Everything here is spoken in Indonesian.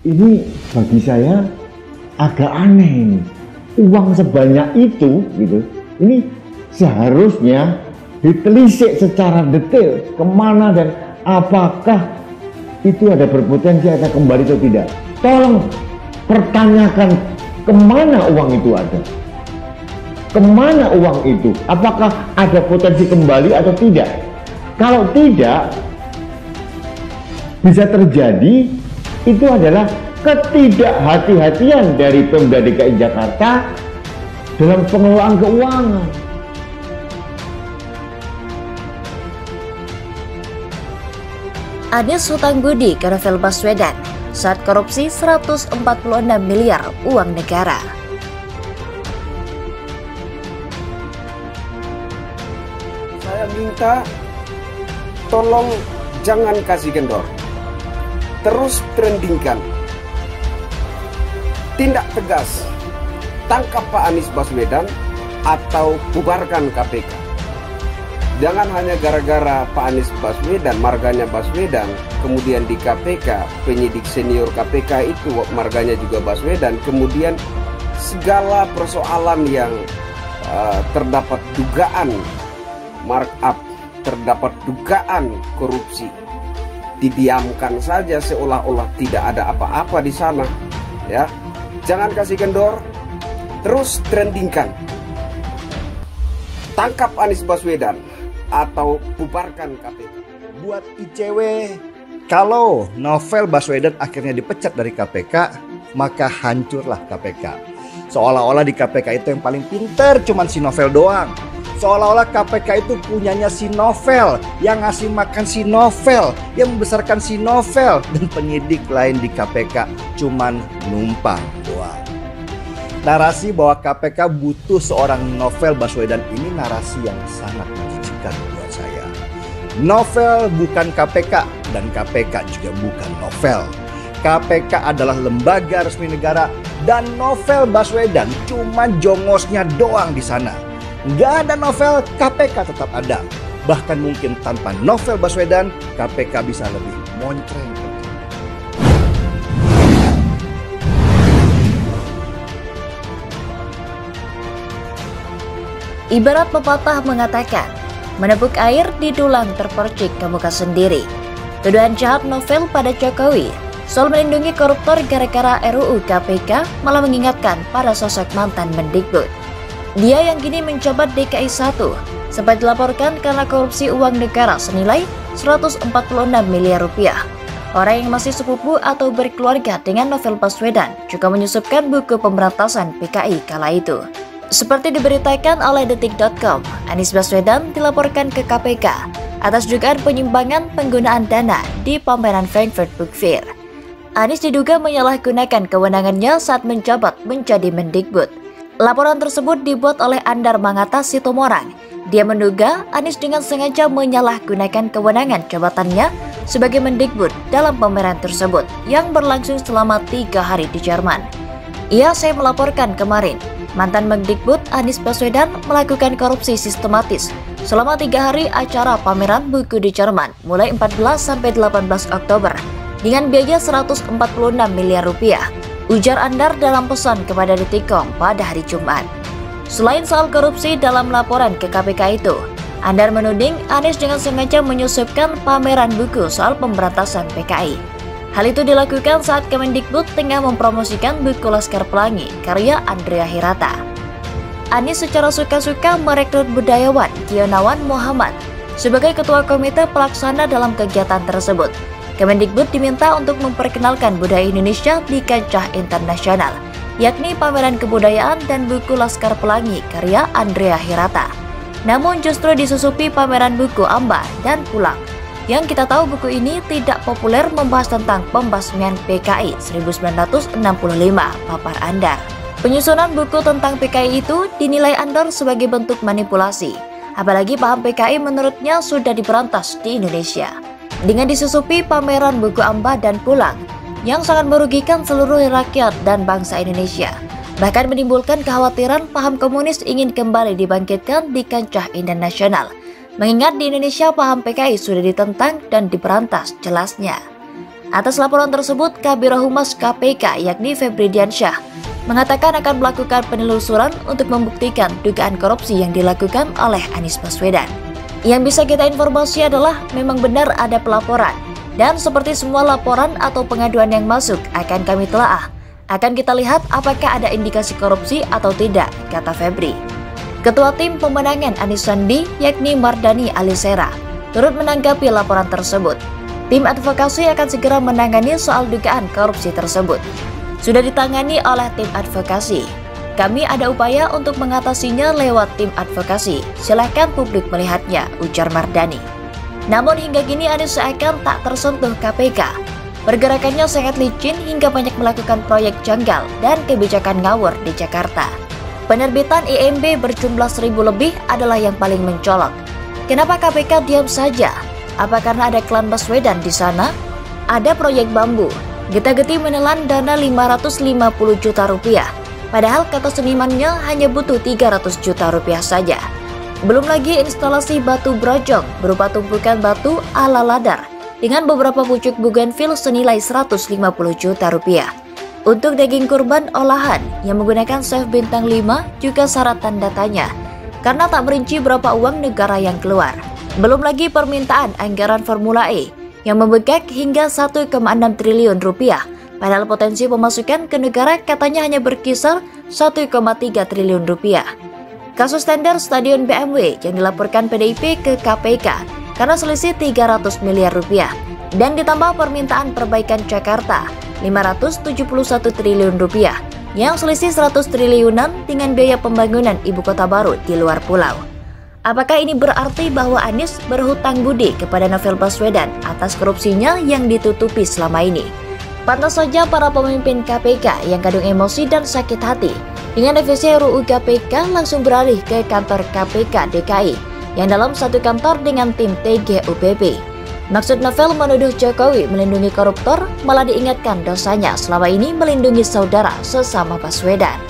ini bagi saya agak aneh ini. Uang sebanyak itu gitu, ini seharusnya ditelisik secara detail kemana dan apakah itu ada berpotensi akan kembali atau tidak. Tolong pertanyakan kemana uang itu ada, kemana uang itu, apakah ada potensi kembali atau tidak. Kalau tidak, bisa terjadi itu adalah ketidakhati-hatian dari Pemda DKI Jakarta dalam pengelolaan keuangan. Anies hutang budi ke Novel Baswedan saat korupsi 146 miliar uang negara. Saya minta tolong jangan kasih kendor. Terus trendingkan. Tindak tegas, tangkap Pak Anies Baswedan atau bubarkan KPK. Jangan hanya gara-gara Pak Anies Baswedan, marganya Baswedan, kemudian di KPK, penyidik senior KPK itu marganya juga Baswedan, kemudian segala persoalan yang terdapat dugaan markup, terdapat dugaan korupsi, didiamkan saja seolah-olah tidak ada apa-apa di sana, ya. Jangan kasih kendor, terus trendingkan. Tangkap Anies Baswedan atau bubarkan KPK. Buat ICW, kalau Novel Baswedan akhirnya dipecat dari KPK, maka hancurlah KPK. Seolah-olah di KPK itu yang paling pinter cuman si Novel doang. Seolah-olah KPK itu punyanya si Novel, yang ngasih makan si Novel, yang membesarkan si Novel, dan penyidik lain di KPK cuman numpang doang. Narasi bahwa KPK butuh seorang Novel Baswedan ini narasi yang sangat menjijikan buat saya. Novel bukan KPK dan KPK juga bukan Novel. KPK adalah lembaga resmi negara dan Novel Baswedan cuma jongosnya doang di sana. Nggak ada Novel, KPK tetap ada. Bahkan mungkin tanpa Novel Baswedan, KPK bisa lebih moncreng. Ibarat pepatah mengatakan, menepuk air di tulang terpercik ke muka sendiri. Tuduhan jahat Novel pada Jokowi soal melindungi koruptor gara-gara RUU KPK malah mengingatkan pada sosok mantan Mendikbud. Dia yang kini menjabat DKI 1 sempat dilaporkan karena korupsi uang negara senilai 146 miliar rupiah. Orang yang masih sepupu atau berkeluarga dengan Novel Baswedan juga menyusupkan buku pemberantasan PKI kala itu. Seperti diberitakan oleh Detik.com, Anies Baswedan dilaporkan ke KPK atas dugaan penyimpangan penggunaan dana di pameran Frankfurt Book Fair. Anies diduga menyalahgunakan kewenangannya saat menjabat menjadi Mendikbud. Laporan tersebut dibuat oleh Andar Mangata Sitomorang. Dia menduga Anies dengan sengaja menyalahgunakan kewenangan jabatannya sebagai Mendikbud dalam pameran tersebut yang berlangsung selama 3 hari di Jerman. Saya melaporkan kemarin, mantan Mendikbud Anies Baswedan melakukan korupsi sistematis selama 3 hari acara pameran buku di Jerman mulai 14 sampai 18 Oktober dengan biaya 146 miliar rupiah. Ujar Andar dalam pesan kepada Detik.com pada hari Jumat. Selain soal korupsi dalam laporan ke KPK itu, Andar menuding Anies dengan sengaja menyusupkan pameran buku soal pemberantasan PKI. Hal itu dilakukan saat Kemendikbud tengah mempromosikan buku Laskar Pelangi karya Andrea Hirata. Anies secara suka-suka merekrut budayawan Kionawan Muhammad sebagai ketua komite pelaksana dalam kegiatan tersebut. Kemendikbud diminta untuk memperkenalkan budaya Indonesia di kancah internasional, yakni pameran kebudayaan dan buku Laskar Pelangi karya Andrea Hirata. Namun justru disusupi pameran buku Amba dan Pulang. Yang kita tahu buku ini tidak populer membahas tentang pembasmian PKI 1965, papar Andar. Penyusunan buku tentang PKI itu dinilai Andar sebagai bentuk manipulasi. Apalagi paham PKI menurutnya sudah diberantas di Indonesia. Dengan disusupi pameran buku Amba dan Pulang yang sangat merugikan seluruh rakyat dan bangsa Indonesia, bahkan menimbulkan kekhawatiran paham komunis ingin kembali dibangkitkan di kancah internasional. Mengingat di Indonesia paham PKI sudah ditentang dan diberantas jelasnya. Atas laporan tersebut, Kabiro Humas KPK yakni Febri Diansyah mengatakan akan melakukan penelusuran untuk membuktikan dugaan korupsi yang dilakukan oleh Anies Baswedan. Yang bisa kita informasi adalah memang benar ada pelaporan, dan seperti semua laporan atau pengaduan yang masuk akan kami telaah. Akan kita lihat apakah ada indikasi korupsi atau tidak, kata Febri. Ketua Tim Pemenangan Anies Sandi yakni Mardani Alisera turut menanggapi laporan tersebut. Tim advokasi akan segera menangani soal dugaan korupsi tersebut. Sudah ditangani oleh tim advokasi. Kami ada upaya untuk mengatasinya lewat tim advokasi. Silahkan publik melihatnya, ujar Mardani. Namun hingga kini Anies seakan tak tersentuh KPK. Pergerakannya sangat licin hingga banyak melakukan proyek janggal dan kebijakan ngawur di Jakarta. Penerbitan IMB berjumlah 1.000 lebih adalah yang paling mencolok. Kenapa KPK diam saja? Apa karena ada klan Baswedan di sana? Ada proyek bambu, Geta-geti menelan dana 550 juta rupiah. Padahal kata senimannya hanya butuh 300 juta rupiah saja. Belum lagi instalasi batu brojong berupa tumpukan batu ala ladar dengan beberapa pucuk bougainville senilai 150 juta rupiah. Untuk daging kurban olahan yang menggunakan chef bintang 5 juga syarat tanda tanya karena tak merinci berapa uang negara yang keluar. Belum lagi permintaan anggaran Formula E yang membengkak hingga 1,6 triliun rupiah, padahal potensi pemasukan ke negara katanya hanya berkisar 1,3 triliun rupiah. Kasus tender stadion BMW yang dilaporkan PDIP ke KPK karena selisih 300 miliar rupiah dan ditambah permintaan perbaikan Jakarta 571 triliun rupiah yang selisih 100 triliunan dengan biaya pembangunan ibu kota baru di luar pulau. Apakah ini berarti bahwa Anies berhutang budi kepada Novel Baswedan atas korupsinya yang ditutupi selama ini? Pantas saja para pemimpin KPK yang kadung emosi dan sakit hati dengan revisi RUU KPK langsung beralih ke kantor KPK DKI yang dalam satu kantor dengan tim TGUPP. Maksud Novel menuduh Jokowi melindungi koruptor, malah diingatkan dosanya selama ini melindungi saudara sesama Baswedan.